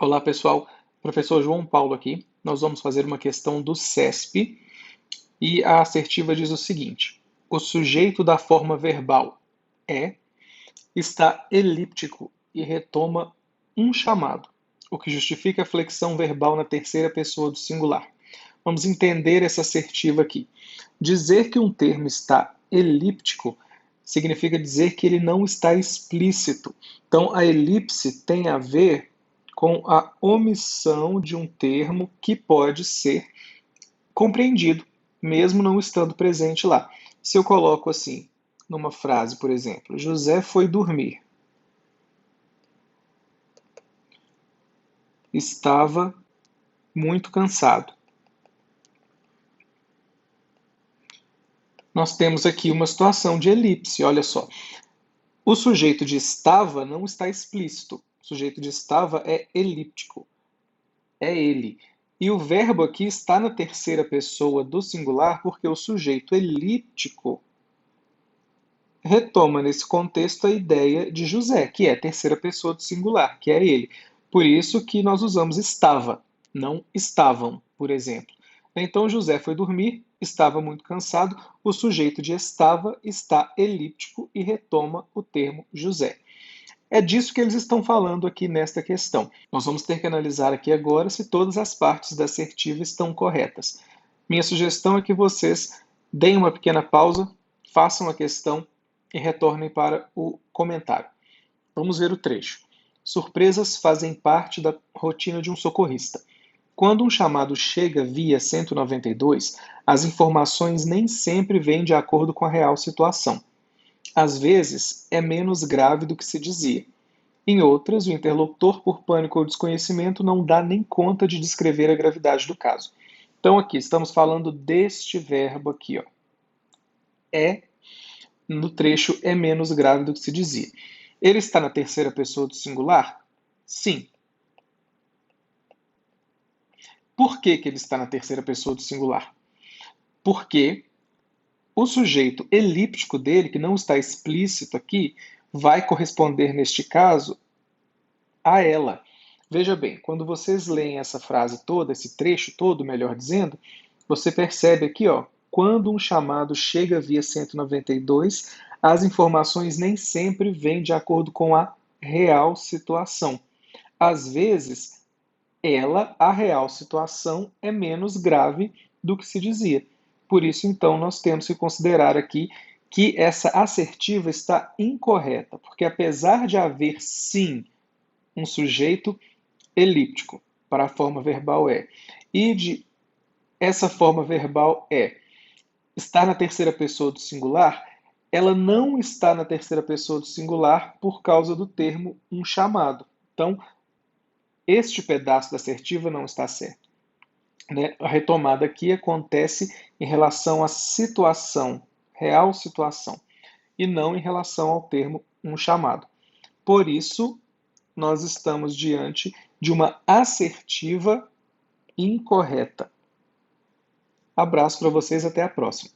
Olá, pessoal. Professor João Paulo aqui. Nós vamos fazer uma questão do CESP e a assertiva diz o seguinte: o sujeito da forma verbal é está elíptico e retoma um chamado, o que justifica a flexão verbal na terceira pessoa do singular. Vamos entender essa assertiva aqui. Dizer que um termo está elíptico significa dizer que ele não está explícito. Então, a elipse tem a ver com a omissão de um termo que pode ser compreendido, mesmo não estando presente lá. Se eu coloco assim, numa frase, por exemplo, José foi dormir. Estava muito cansado. Nós temos aqui uma situação de elipse, olha só. O sujeito de estava não está explícito. O sujeito de estava é elíptico. É ele. E o verbo aqui está na terceira pessoa do singular porque o sujeito elíptico retoma nesse contexto a ideia de José, que é a terceira pessoa do singular, que é ele. Por isso que nós usamos estava, não estavam, por exemplo. Então José foi dormir, estava muito cansado, o sujeito de estava está elíptico e retoma o termo José. É disso que eles estão falando aqui nesta questão. Nós vamos ter que analisar aqui agora se todas as partes da assertiva estão corretas. Minha sugestão é que vocês deem uma pequena pausa, façam a questão e retornem para o comentário. Vamos ver o trecho. Surpresas fazem parte da rotina de um socorrista. Quando um chamado chega via 192, as informações nem sempre vêm de acordo com a real situação. Às vezes, é menos grave do que se dizia. Em outras, o interlocutor, por pânico ou desconhecimento, não dá nem conta de descrever a gravidade do caso. Então, aqui, estamos falando deste verbo aqui, ó. É, no trecho, é menos grave do que se dizia. Ele está na terceira pessoa do singular? Sim. Por que ele está na terceira pessoa do singular? Porque o sujeito elíptico dele, que não está explícito aqui, vai corresponder, neste caso, a ela. Veja bem, quando vocês leem essa frase toda, esse trecho todo, melhor dizendo, você percebe aqui, ó, quando um chamado chega via 192, as informações nem sempre vêm de acordo com a real situação. Às vezes, a real situação, é menos grave do que se dizia. Por isso, então, nós temos que considerar aqui que essa assertiva está incorreta, porque apesar de haver, sim, um sujeito elíptico para a forma verbal é, e de essa forma verbal é estar na terceira pessoa do singular, ela não está na terceira pessoa do singular por causa do termo um chamado. Então, este pedaço da assertiva não está certo. Né? A retomada aqui acontece em relação à situação, real situação, e não em relação ao termo um chamado. Por isso, nós estamos diante de uma assertiva incorreta. Abraço para vocês, até a próxima.